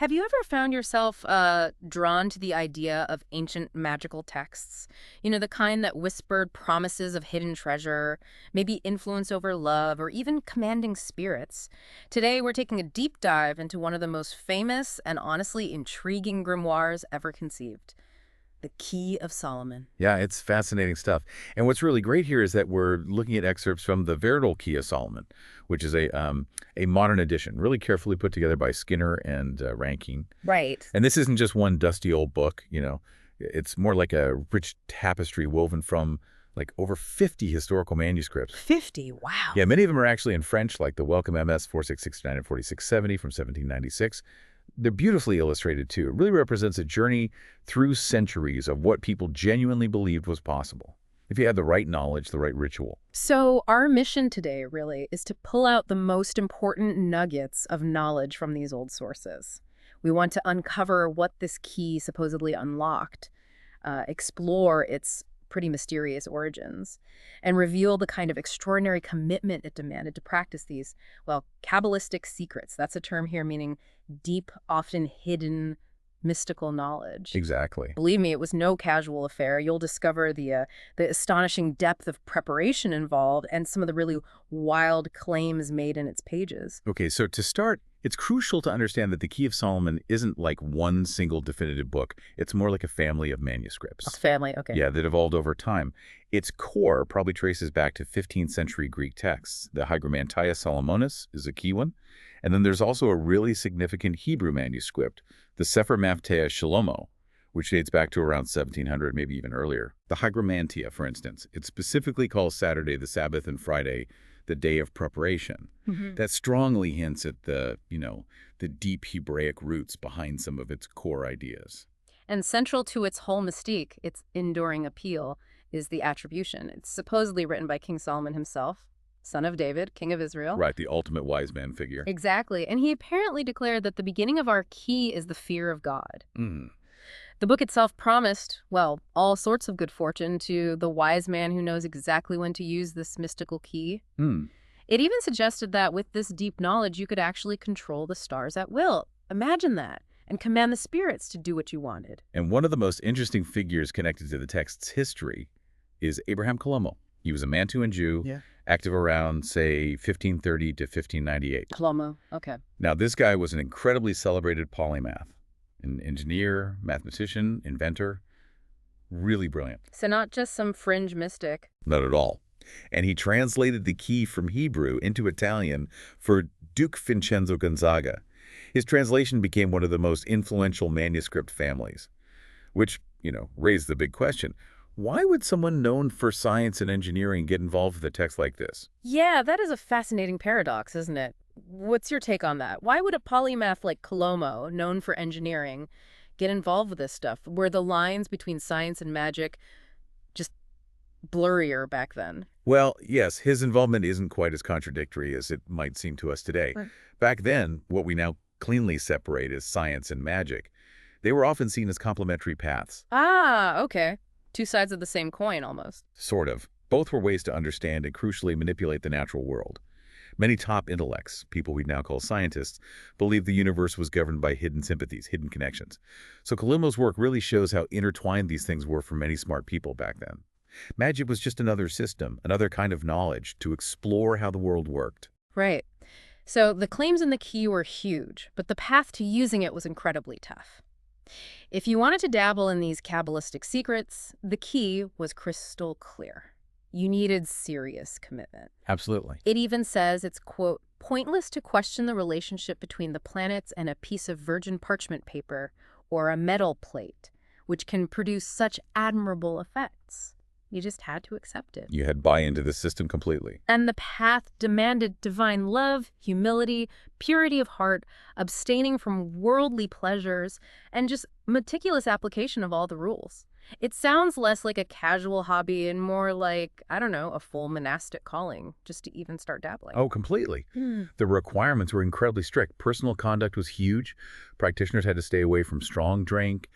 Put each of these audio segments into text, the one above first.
Have you ever found yourself drawn to the idea of ancient magical texts? The kind that whispered promises of hidden treasure, maybe influence over love, or even commanding spirits. Today, we're taking a deep dive into one of the most famous and honestly intriguing grimoires ever conceived, the Key of Solomon. Yeah, it's fascinating stuff. And what's really great here is that we're looking at excerpts from the Veritable Key of Solomon, which is a modern edition, really carefully put together by Skinner and Rankine. Right. And this isn't just one dusty old book. It's more like a rich tapestry woven from like over 50 historical manuscripts. 50, wow. Yeah, many of them are actually in French, like the Welcome MS 4669 and 4670 from 1796. They're beautifully illustrated, too. It really represents a journey through centuries of what people genuinely believed was possible, if you had the right knowledge, the right ritual. So our mission today, really, is to pull out the most important nuggets of knowledge from these old sources. We want to uncover what this key supposedly unlocked, explore its pretty mysterious origins, and reveal the kind of extraordinary commitment it demanded to practice these, well, Cabalistic secrets. That's a term here meaning deep, often hidden, mystical knowledge. Exactly. Believe me, it was no casual affair. You'll discover the astonishing depth of preparation involved and some of the really wild claims made in its pages. Okay, so to start, it's crucial to understand that the Key of Solomon isn't like one single definitive book. It's more like a family of manuscripts. A family, okay. Yeah, that evolved over time. Its core probably traces back to 15th century Greek texts. The Hygromanteia Solomonis is a key one. And then there's also a really significant Hebrew manuscript, the Sefer Mafteah Shlomo, which dates back to around 1700, maybe even earlier. The Hygromanteia, for instance, it specifically calls Saturday the Sabbath and Friday the day of preparation. That strongly hints at the deep Hebraic roots behind some of its core ideas. And central to its whole mystique, its enduring appeal, is the attribution. It's supposedly written by King Solomon himself, son of David, king of Israel. Right, the ultimate wise man figure. Exactly. And he apparently declared that the beginning of our key is the fear of God. Mm. The book itself promised, well, all sorts of good fortune to the wise man who knows exactly when to use this mystical key. Mm. It even suggested that with this deep knowledge, you could actually control the stars at will. Imagine that. And command the spirits to do what you wanted. And one of the most interesting figures connected to the text's history is Abraham Colomo. He was a Mantuan Jew, active around, say, 1530 to 1598. Colomo, okay. Now, this guy was an incredibly celebrated polymath, an engineer, mathematician, inventor, really brilliant. So not just some fringe mystic. Not at all. And he translated the key from Hebrew into Italian for Duke Vincenzo Gonzaga. His translation became one of the most influential manuscript families, which, raised the big question. Why would someone known for science and engineering get involved with a text like this? Yeah, that is a fascinating paradox, isn't it? What's your take on that? Why would a polymath like Colomo, known for engineering, get involved with this stuff? Were the lines between science and magic just blurrier back then? Well, yes, his involvement isn't quite as contradictory as it might seem to us today. Right. Back then, what we now cleanly separate as science and magic, they were often seen as complementary paths. Ah, okay. Two sides of the same coin, almost. Sort of. Both were ways to understand and crucially manipulate the natural world. Many top intellects, people we now call scientists, believed the universe was governed by hidden sympathies, hidden connections. So Colomo's work really shows how intertwined these things were for many smart people back then. Magic was just another system, another kind of knowledge to explore how the world worked. Right. So the claims in the key were huge, but the path to using it was incredibly tough. If you wanted to dabble in these Cabalistic secrets, the key was crystal clear. You needed serious commitment. Absolutely. It even says it's, quote, pointless to question the relationship between the planets and a piece of virgin parchment paper or a metal plate, which can produce such admirable effects. You just had to accept it. You had buy into the system completely. And the path demanded divine love, humility, purity of heart, abstaining from worldly pleasures, and just meticulous application of all the rules. It sounds less like a casual hobby and more like, I don't know, a full monastic calling, just to even start dabbling. Oh, completely. The requirements were incredibly strict. Personal conduct was huge. Practitioners had to stay away from strong drink,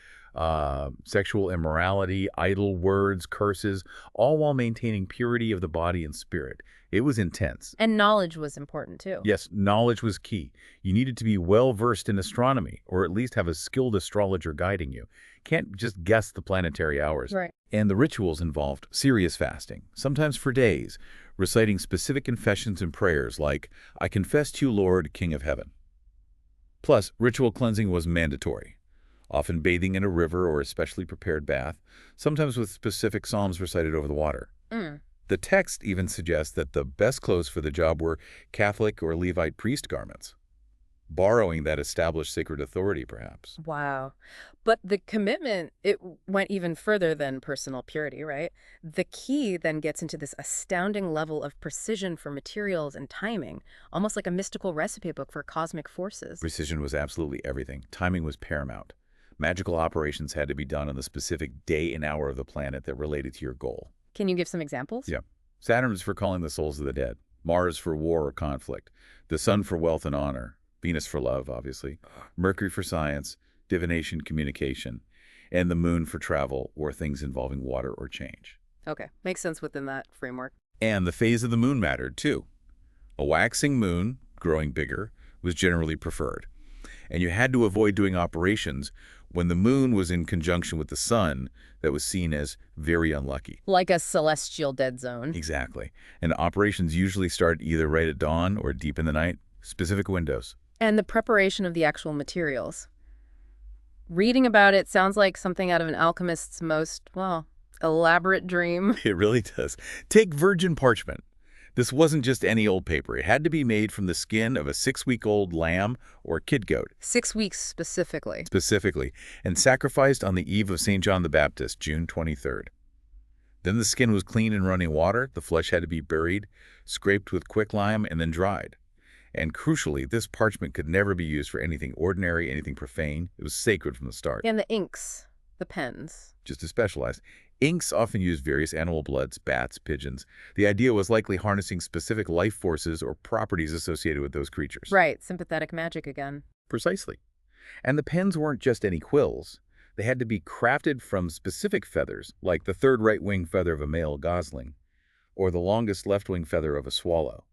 sexual immorality, idle words, curses, all while maintaining purity of the body and spirit. It was intense. And knowledge was important too. Yes, knowledge was key. You needed to be well-versed in astronomy, or at least have a skilled astrologer guiding you. Can't just guess the planetary hours. Right. And the rituals involved serious fasting, sometimes for days, reciting specific confessions and prayers like, "I confess to you, Lord, King of Heaven." Plus, ritual cleansing was mandatory, often bathing in a river or a specially prepared bath, sometimes with specific psalms recited over the water. Mm. The text even suggests that the best clothes for the job were Catholic or Levite priest garments, borrowing that established sacred authority, perhaps. Wow. But the commitment, it went even further than personal purity, right? The key then gets into this astounding level of precision for materials and timing, almost like a mystical recipe book for cosmic forces. Precision was absolutely everything. Timing was paramount. Magical operations had to be done on the specific day and hour of the planet that related to your goal. Can you give some examples? Yeah. Saturn is for calling the souls of the dead. Mars for war or conflict. The Sun for wealth and honor. Venus for love, obviously. Mercury for science, divination, communication. And the Moon for travel or things involving water or change. Okay, makes sense within that framework. And the phase of the moon mattered, too. A waxing moon, growing bigger, was generally preferred. And you had to avoid doing operations when the moon was in conjunction with the sun that was seen as very unlucky. Like a celestial dead zone. Exactly. And operations usually start either right at dawn or deep in the night, specific windows. And the preparation of the actual materials. Reading about it sounds like something out of an alchemist's most, well, elaborate dream. It really does. Take virgin parchment. This wasn't just any old paper. It had to be made from the skin of a 6-week-old lamb or kid goat. 6 weeks specifically. Specifically, and sacrificed on the eve of St. John the Baptist, June 23rd. Then the skin was cleaned in running water, the flesh had to be buried, scraped with quicklime, and then dried. And crucially, this parchment could never be used for anything ordinary, anything profane. It was sacred from the start. And the inks, the pens. Just as specialized. Inks often used various animal bloods, bats, pigeons. The idea was likely harnessing specific life forces or properties associated with those creatures. Right, sympathetic magic again. Precisely. And the pens weren't just any quills. They had to be crafted from specific feathers, like the third right wing feather of a male gosling, or the longest left wing feather of a swallow.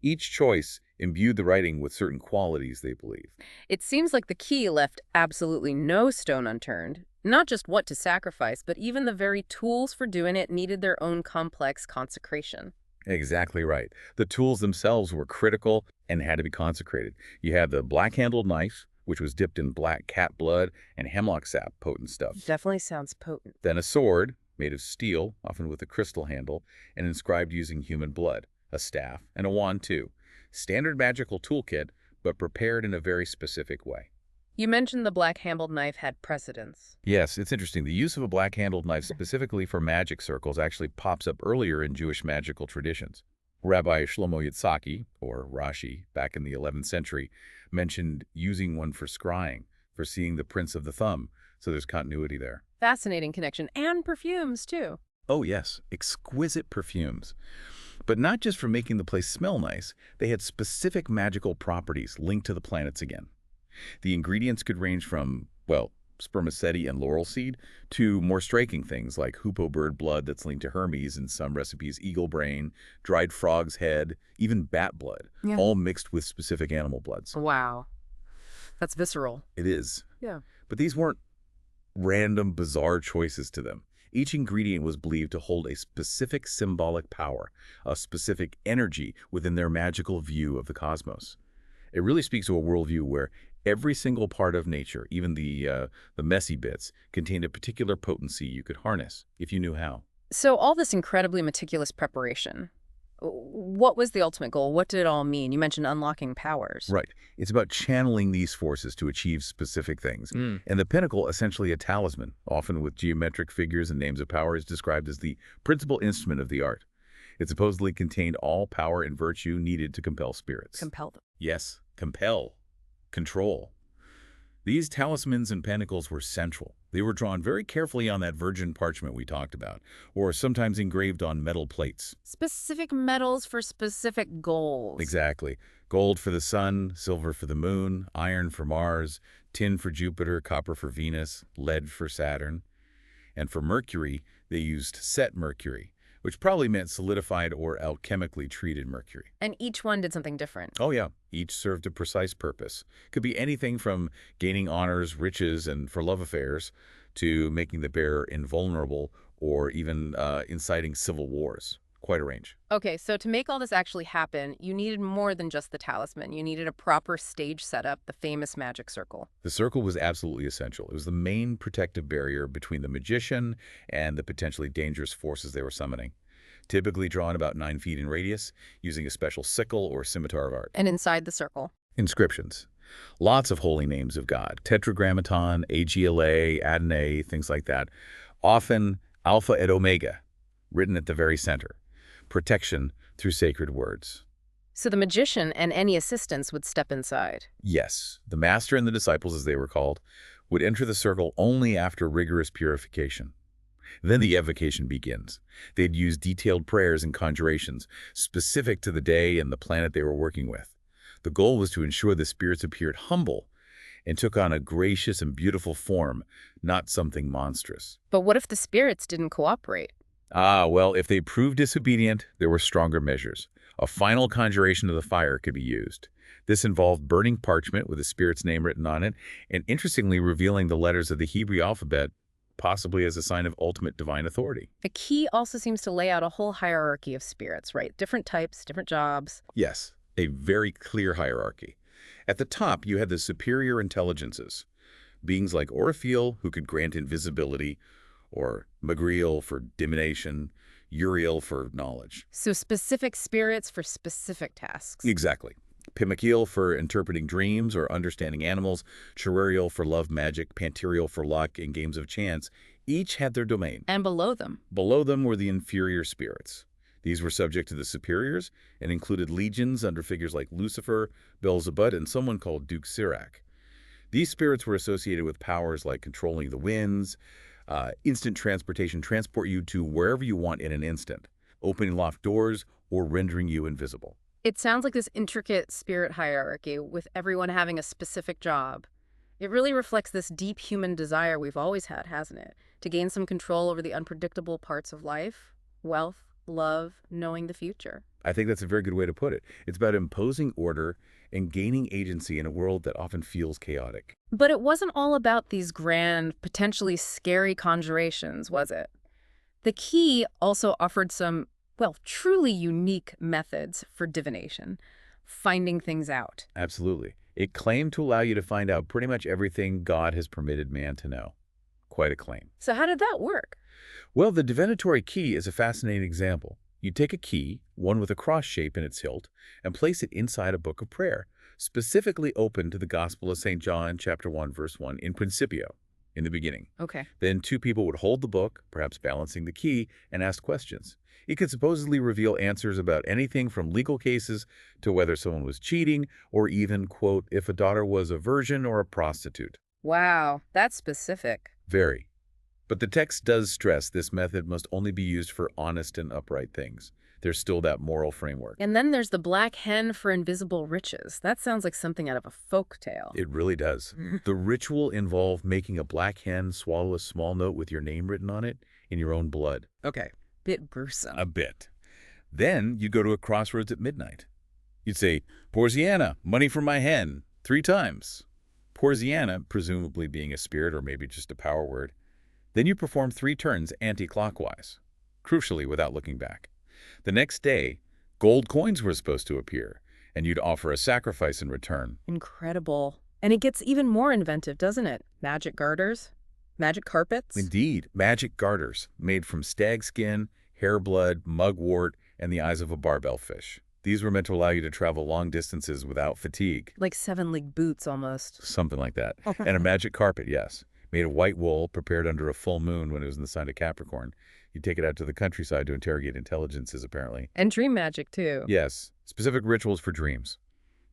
Each choice imbued the writing with certain qualities, they believe. It seems like the key left absolutely no stone unturned. Not just what to sacrifice, but even the very tools for doing it needed their own complex consecration. Exactly right. The tools themselves were critical and had to be consecrated. You had the black-handled knife, which was dipped in black cat blood and hemlock sap, potent stuff. Definitely sounds potent. Then a sword, made of steel, often with a crystal handle, and inscribed using human blood. A staff, and a wand too. Standard magical toolkit, but prepared in a very specific way. You mentioned the black-handled knife had precedence. Yes, it's interesting. The use of a black-handled knife specifically for magic circles actually pops up earlier in Jewish magical traditions. Rabbi Shlomo Yitzhaki, or Rashi, back in the 11th century, mentioned using one for scrying, for seeing the prints of the thumb, so there's continuity there. Fascinating connection. And perfumes, too. Oh yes, exquisite perfumes. But not just for making the place smell nice, they had specific magical properties linked to the planets again. The ingredients could range from, well, spermaceti and laurel seed, to more striking things like hoopoe bird blood that's linked to Hermes, in some recipes eagle brain, dried frog's head, even bat blood, all mixed with specific animal bloods. Wow. That's visceral. It is. Yeah. But these weren't random, bizarre choices to them. Each ingredient was believed to hold a specific symbolic power, a specific energy within their magical view of the cosmos. It really speaks to a worldview where every single part of nature, even the messy bits, contained a particular potency you could harness, if you knew how. So all this incredibly meticulous preparation, what was the ultimate goal? What did it all mean? You mentioned unlocking powers. Right. It's about channeling these forces to achieve specific things. And the pinnacle, essentially a talisman, often with geometric figures and names of power, is described as the principal instrument of the art. It supposedly contained all power and virtue needed to compel spirits. Compel them. Yes, compel. Control. These talismans and pentacles were central. They were drawn very carefully on that virgin parchment we talked about, or sometimes engraved on metal plates. Specific metals for specific goals. Exactly. Gold for the sun, silver for the moon, iron for Mars, tin for Jupiter, copper for Venus, lead for Saturn. And for Mercury, they used set mercury, which probably meant solidified or alchemically treated mercury. And each one did something different. Oh yeah, each served a precise purpose. Could be anything from gaining honors, riches, and for love affairs, to making the bearer invulnerable or even inciting civil wars. Quite a range. Okay, so to make all this actually happen, you needed more than just the talisman. You needed a proper stage setup, the famous magic circle. The circle was absolutely essential. It was the main protective barrier between the magician and the potentially dangerous forces they were summoning. Typically drawn about 9 feet in radius, using a special sickle or scimitar of art. And inside the circle? Inscriptions. Lots of holy names of God. Tetragrammaton, AGLA, Adonai, things like that. Often Alpha and Omega, written at the very center. Protection through sacred words. So the magician and any assistants would step inside? Yes, the master and the disciples, as they were called, would enter the circle only after rigorous purification. Then the evocation begins. They'd use detailed prayers and conjurations, specific to the day and the planet they were working with. The goal was to ensure the spirits appeared humble and took on a gracious and beautiful form, not something monstrous. But what if the spirits didn't cooperate? Well, if they proved disobedient, there were stronger measures. A final conjuration of the fire could be used. This involved burning parchment with the spirit's name written on it, and interestingly revealing the letters of the Hebrew alphabet, possibly as a sign of ultimate divine authority. The key also seems to lay out a whole hierarchy of spirits, right? Different types, different jobs. Yes, a very clear hierarchy. At the top, you had the superior intelligences, beings like Orpheal, who could grant invisibility, or Magriel for divination, Uriel for knowledge. So specific spirits for specific tasks. Exactly. Pimmachiel for interpreting dreams or understanding animals, Charuriel for love magic, Panterial for luck and games of chance. Each had their domain. And below them? Below them were the inferior spirits. These were subject to the superiors and included legions under figures like Lucifer, Beelzebub, and someone called Duke Sirach. These spirits were associated with powers like controlling the winds, instant transportation, transport you to wherever you want in an instant, opening locked doors, or rendering you invisible. It sounds like this intricate spirit hierarchy with everyone having a specific job. It really reflects this deep human desire we've always had, hasn't it? To gain some control over the unpredictable parts of life, wealth, love, knowing the future. I think that's a very good way to put it. It's about imposing order and gaining agency in a world that often feels chaotic. But it wasn't all about these grand, potentially scary conjurations, was it? The key also offered some, well, truly unique methods for divination, finding things out. Absolutely. It claimed to allow you to find out pretty much everything God has permitted man to know. Quite a claim. So how did that work? Well, the divinatory key is a fascinating example. You take a key, one with a cross shape in its hilt, and place it inside a book of prayer, specifically open to the Gospel of St. John, chapter 1, verse 1, in principio, in the beginning. Okay. Then 2 people would hold the book, perhaps balancing the key, and ask questions. It could supposedly reveal answers about anything from legal cases to whether someone was cheating, or even, quote, if a daughter was a virgin or a prostitute. Wow, that's specific. Very. But the text does stress this method must only be used for honest and upright things. There's still that moral framework. And then there's the black hen for invisible riches. That sounds like something out of a folk tale. It really does. The ritual involved making a black hen swallow a small note with your name written on it in your own blood. Okay. Bit gruesome. A bit. Then you'd go to a crossroads at midnight. You'd say, Porziana, money for my hen, 3 times. Porziana, presumably being a spirit or maybe just a power word. Then you perform 3 turns anti-clockwise, crucially without looking back. The next day, gold coins were supposed to appear, and you'd offer a sacrifice in return. Incredible. And it gets even more inventive, doesn't it? Magic garters? Magic carpets? Indeed, magic garters made from stag skin, hair blood, mugwort, and the eyes of a barbell fish. These were meant to allow you to travel long distances without fatigue. Like 7-league boots, almost. Something like that. And a magic carpet, yes. Made of white wool, prepared under a full moon when it was in the sign of Capricorn. You take it out to the countryside to interrogate intelligences, apparently. And dream magic, too. Yes, specific rituals for dreams.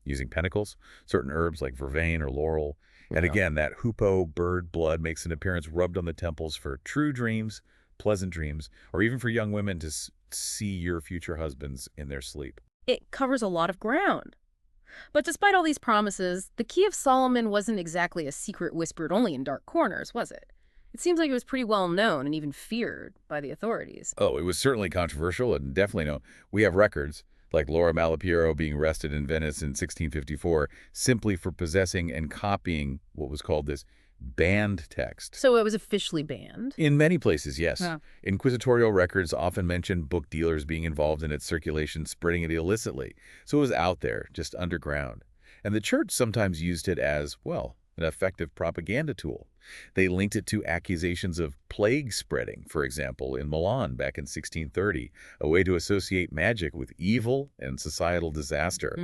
Using pentacles, certain herbs like vervain or laurel. And again, that hoopoe bird blood makes an appearance rubbed on the temples for true dreams, pleasant dreams, or even for young women to see your future husbands in their sleep. It covers a lot of ground. But despite all these promises, the Key of Solomon wasn't exactly a secret whispered only in dark corners, was it? It seems like it was pretty well known and even feared by the authorities. Oh, it was certainly controversial and definitely no. We have records, like Laura Malapiero being arrested in Venice in 1654 simply for possessing and copying what was called this banned text. So it was officially banned? In many places, yes. Yeah. Inquisitorial records often mention book dealers being involved in its circulation, spreading it illicitly. So it was out there, just underground. And the church sometimes used it as, well, an effective propaganda tool. They linked it to accusations of plague spreading, for example, in Milan back in 1630, a way to associate magic with evil and societal disaster.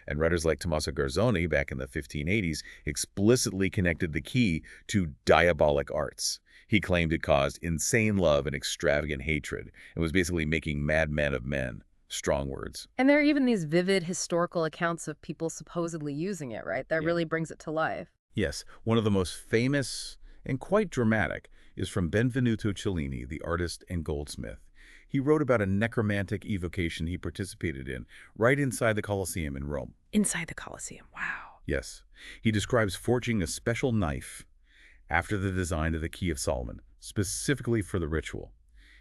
And writers like Tommaso Garzoni back in the 1580s explicitly connected the key to diabolic arts. He claimed it caused insane love and extravagant hatred, and was basically making madmen of men. Strong words. And there are even these vivid historical accounts of people supposedly using it, right? That Yeah. really brings it to life. Yes, one of the most famous and quite dramatic is from Benvenuto Cellini, the artist and goldsmith. He wrote about a necromantic evocation he participated in right inside the Colosseum in Rome. Inside the Colosseum. Wow. Yes, he describes forging a special knife after the design of the Key of Solomon, specifically for the ritual.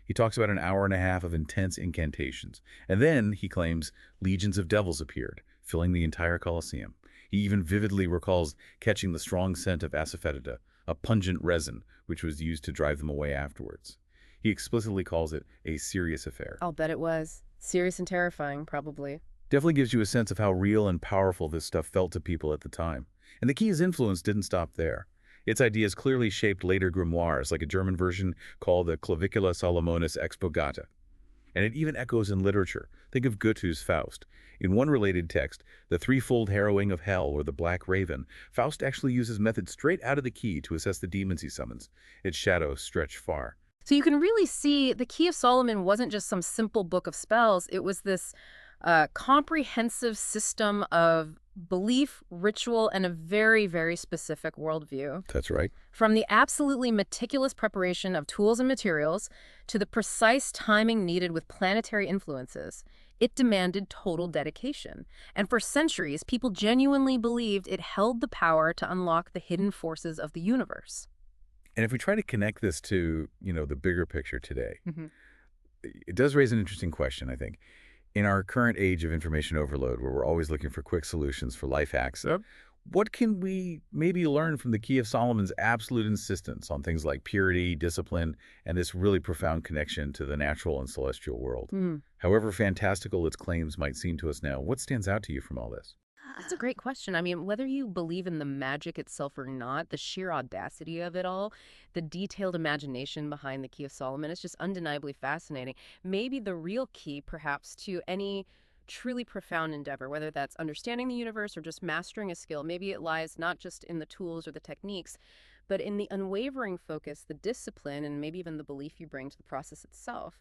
He talks about an hour and a half of intense incantations, and then, he claims, legions of devils appeared, filling the entire Colosseum. He even vividly recalls catching the strong scent of asafoetida, a pungent resin, which was used to drive them away afterwards. He explicitly calls it a serious affair. I'll bet it was. Serious and terrifying, probably. Definitely gives you a sense of how real and powerful this stuff felt to people at the time. And the key's influence didn't stop there. Its ideas clearly shaped later grimoires, like a German version called the Clavicula Salomonis Expurgata. And it even echoes in literature. Think of Goethe's Faust. In one related text, the threefold harrowing of hell or the Black Raven, Faust actually uses methods straight out of the key to assess the demons he summons. Its shadows stretch far. So you can really see the Key of Solomon wasn't just some simple book of spells. It was this comprehensive system of belief, ritual, and a very, very specific worldview. That's right. From the absolutely meticulous preparation of tools and materials to the precise timing needed with planetary influences, it demanded total dedication. And for centuries, people genuinely believed it held the power to unlock the hidden forces of the universe. And if we try to connect this to, the bigger picture today, Mm-hmm. it does raise an interesting question, I think. In our current age of information overload, where we're always looking for quick solutions for life hacks, Yep. what can we maybe learn from the Key of Solomon's absolute insistence on things like purity, discipline, and this really profound connection to the natural and celestial world? However fantastical its claims might seem to us now, what stands out to you from all this? That's a great question. I mean, whether you believe in the magic itself or not, the sheer audacity of it all, the detailed imagination behind the Key of Solomon is just undeniably fascinating. Maybe the real key, perhaps, to any truly profound endeavor, whether that's understanding the universe or just mastering a skill, maybe it lies not just in the tools or the techniques, but in the unwavering focus, the discipline, and maybe even the belief you bring to the process itself.